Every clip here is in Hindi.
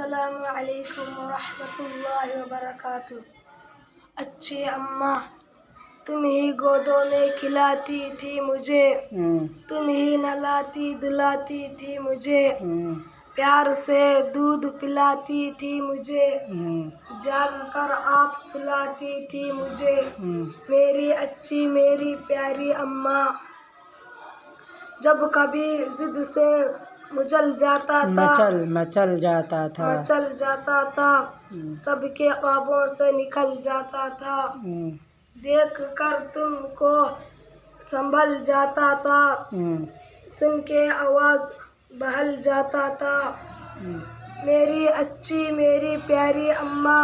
अस्सलामु अलैकुम वरहमतुल्लाहि वबरकातुह। अच्छी अम्मा, तुम ही गोदों में खिलाती थी मुझे, तुम ही नहलाती धुलाती थी मुझे, प्यार से दूध पिलाती थी मुझे, जाग कर आप सुलाती थी मुझे। मेरी अच्छी मेरी प्यारी अम्मा, जब कभी जिद से मचल जाता था, सबके ख्वाबों से निकल जाता था, देख कर तुमको संभल जाता था, सुन के आवाज बहल जाता था। मेरी अच्छी मेरी प्यारी अम्मा,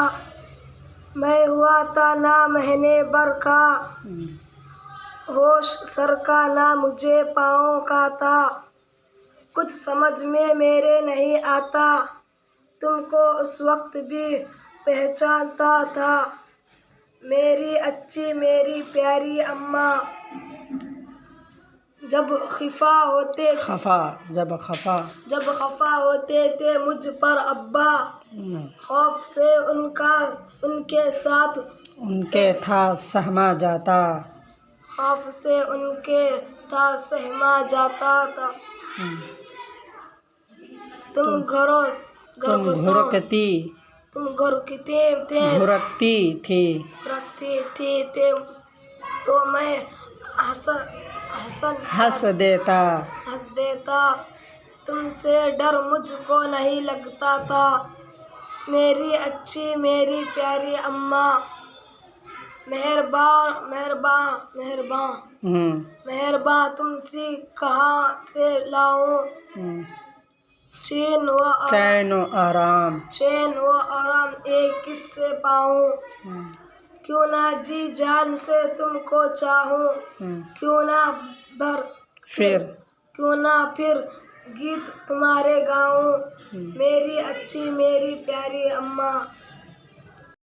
मैं हुआ था ना महीने भर का, होश सर का ना मुझे पाँव का था, कुछ समझ में मेरे नहीं आता, तुमको उस वक्त भी पहचानता था। मेरी अच्छी मेरी प्यारी अम्मा, जब खफा होते थे मुझ पर अब्बा, खौफ से उनके था सहमा जाता था। तुम घुरकती थी तो मैं हंस देता, तुमसे डर मुझको नहीं लगता था। मेरी अच्छी मेरी प्यारी अम्मा, मेहरबान तुमसे कहाँ से लाऊं चैन व आराम, एक किससे पाऊं। क्यों ना जी जान से तुमको चाहूं, क्यों ना फिर गीत तुम्हारे गाऊं। मेरी अच्छी मेरी प्यारी अम्मा।